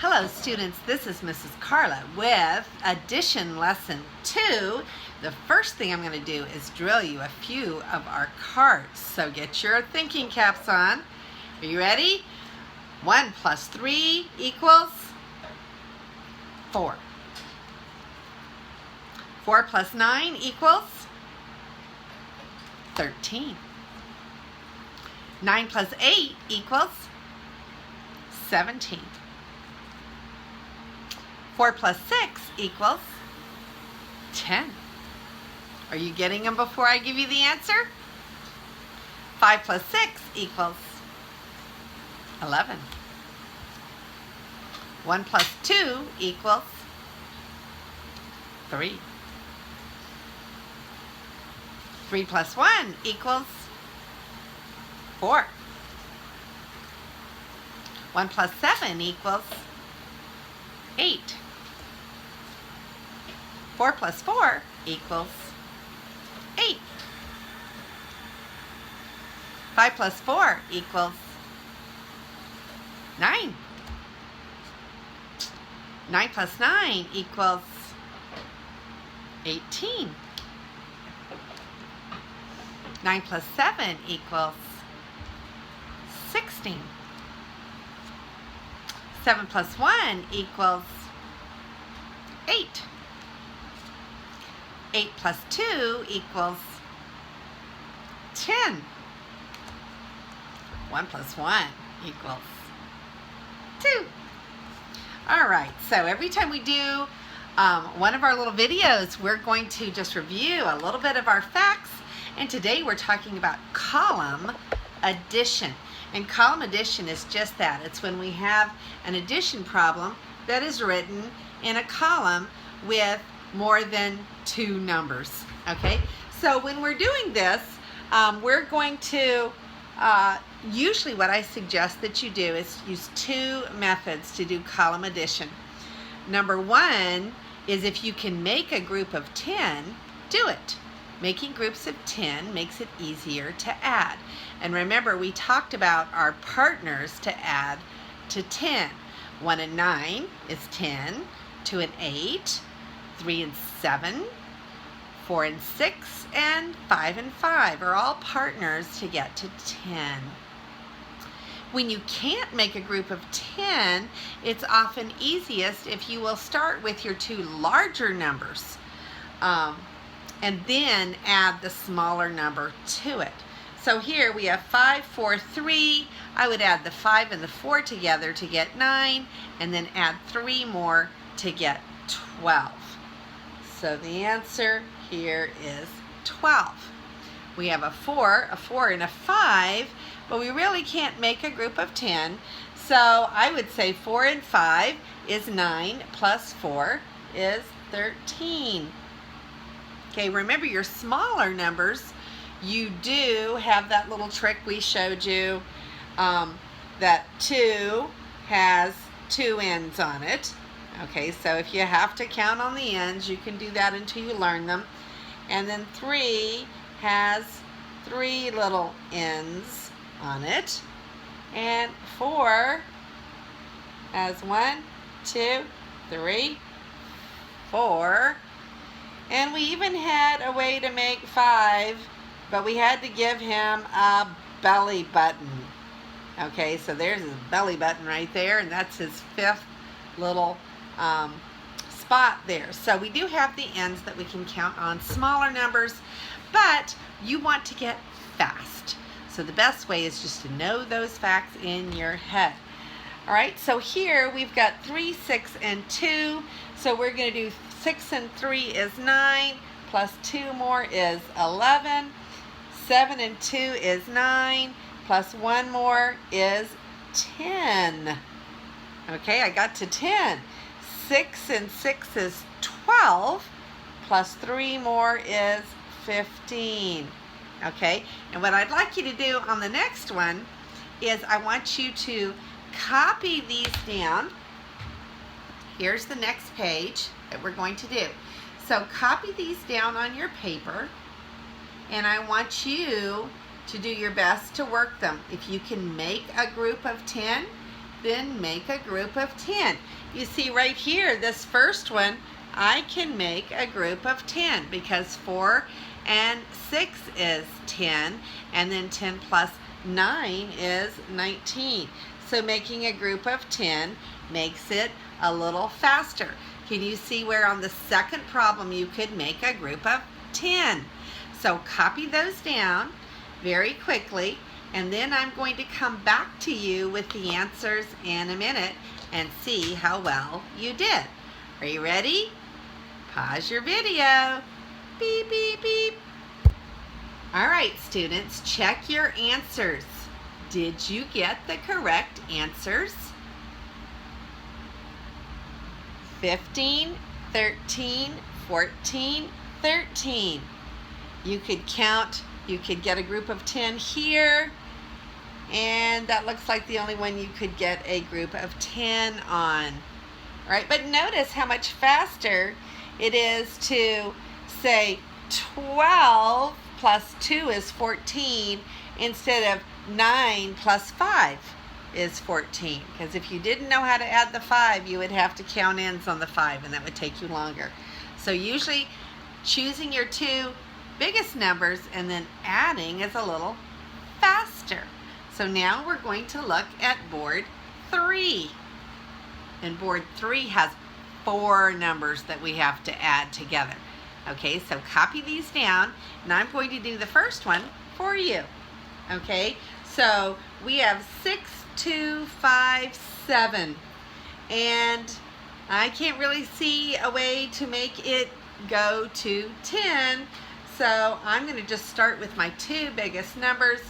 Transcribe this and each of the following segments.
Hello students, this is Mrs. Carla with addition lesson 2. The first thing I'm going to do is drill you a few of our cards. So get your thinking caps on. Are you ready? 1 plus 3 equals 4. 4 plus 9 equals 13. 9 plus 8 equals 17. 4 plus 6 equals 10. Are you getting them before I give you the answer? 5 plus 6 equals 11. 1 plus 2 equals 3. 3 plus 1 equals 4. 1 plus 7 equals 8. 4 plus 4 equals 8. 5 plus 4 equals 9. 9 plus 9 equals 18. 9 plus 7 equals 16. 7 plus 1 equals 8. 8 plus 2 equals 10. 1 plus 1 equals 2. All right, so every time we do one of our little videos, we're going to just review a little bit of our facts. And today we're talking about column addition. And column addition is just that. It's when we have an addition problem that is written in a column with more than 2 numbers. Okay, so when we're doing this, we're going to, usually what I suggest that you do is use 2 methods to do column addition. Number 1 is if you can make a group of 10, do it. Making groups of 10 makes it easier to add. And remember, we talked about our partners to add to 10. 1 and 9 is 10, 2 and 8, 3 and 7, 4 and 6, and 5 and 5 are all partners to get to 10. When you can't make a group of 10, it's often easiest if you will start with your 2 larger numbers and then add the smaller number to it. So here we have 5, 4, 3. I would add the 5 and the 4 together to get 9, and then add 3 more to get 12. So the answer here is 12. We have a 4, and a 5, but we really can't make a group of 10. So I would say 4 and 5 is 9, plus 4 is 13. Okay, remember your smaller numbers, you do have that little trick we showed you, that 2 has 2 ends on it. Okay, so if you have to count on the ends, you can do that until you learn them. And then 3 has 3 little ends on it. And 4 has 1, 2, 3, 4. And we even had a way to make 5, but we had to give him a belly button. Okay, so there's his belly button right there, and that's his 5th little spot there. So we do have the ends that we can count on, smaller numbers, but you want to get fast. So the best way is just to know those facts in your head. All right, so here we've got 3, 6, and 2. So we're going to do 6 and 3 is 9, plus 2 more is 11. 7 and 2 is 9, plus 1 more is 10. Okay, I got to 10. 6 and 6 is 12, plus 3 more is 15. Okay, and what I'd like you to do on the next one is I want you to copy these down. Here's the next page that we're going to do. So copy these down on your paper, and I want you to do your best to work them. If you can make a group of 10, then make a group of 10. You see right here, this first one, I can make a group of 10 because 4 and 6 is 10, and then 10 plus 9 is 19. So making a group of 10 makes it a little faster. Can you see where on the second problem you could make a group of 10? So copy those down very quickly, and then I'm going to come back to you with the answers in a minute and see how well you did. Are you ready? Pause your video. Beep, beep, beep. All right, students, check your answers. Did you get the correct answers? 15, 13, 14, 13. You could count, you could get a group of 10 here, and that looks like the only one you could get a group of 10 on. All right, but notice how much faster it is to say 12 plus 2 is 14 instead of 9 plus 5 is 14. Because if you didn't know how to add the 5, you would have to count ends on the 5, and that would take you longer. So usually choosing your two biggest numbers and then adding is a little faster. So now we're going to look at board 3. And board 3 has 4 numbers that we have to add together. Okay, so copy these down, and I'm going to do the first one for you. Okay, so we have 6, 2, 5, 7. And I can't really see a way to make it go to 10. So I'm going to just start with my two biggest numbers.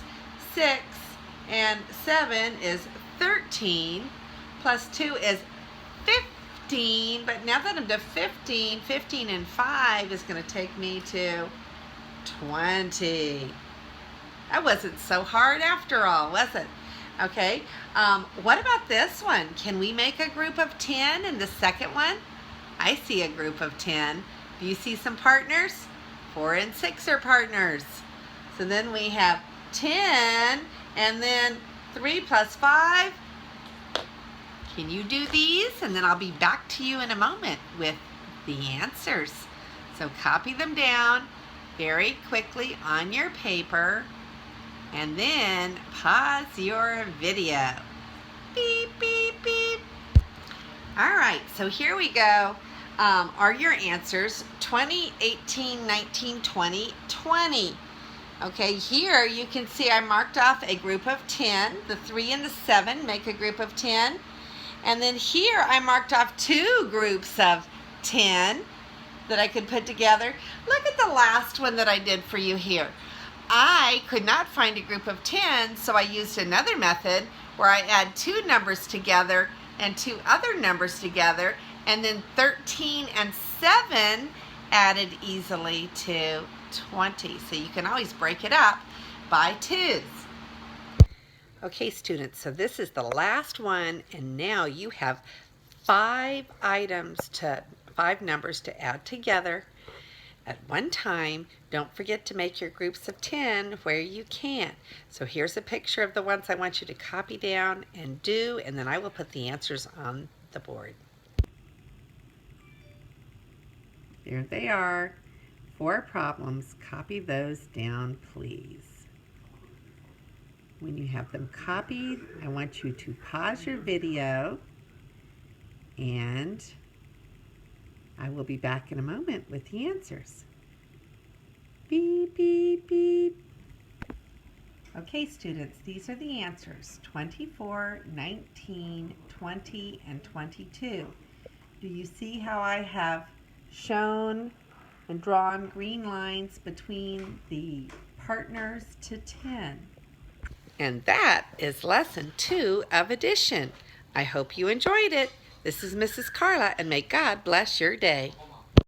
6 and 7 is 13, plus 2 is 15. But now that I'm to 15, 15 and 5 is going to take me to 20. That wasn't so hard after all, was it? Okay, what about this one? Can we make a group of 10 in the second one? I see a group of 10. Do you see some partners? 4 and 6 are partners. So then we have 10, and then 3 plus 5. Can you do these? And then I'll be back to you in a moment with the answers. So copy them down very quickly on your paper, and then pause your video. Beep, beep, beep. All right, so here we go. Are your answers 20, 18, 19, 20, 20. Okay, here you can see I marked off a group of 10. The 3 and the 7 make a group of 10. And then here I marked off 2 groups of 10 that I could put together. Look at the last one that I did for you here. I could not find a group of 10, so I used another method where I add 2 numbers together and 2 other numbers together, and then 13 and 7 added easily to 20. So you can always break it up by 2s. Okay, students, so this is the last one, and now you have 5 numbers to add together at one time. Don't forget to make your groups of 10 where you can. So here's a picture of the ones I want you to copy down and do, and then I will put the answers on the board. There they are. 4 problems. Copy those down, please. When you have them copied, I want you to pause your video, and I will be back in a moment with the answers. Beep, beep, beep. Okay, students, these are the answers: 24, 19, 20, and 22. Do you see how I have shown and drawn green lines between the partners to 10? And that is lesson 2 of addition. I hope you enjoyed it. This is Mrs. Carla, and may God bless your day.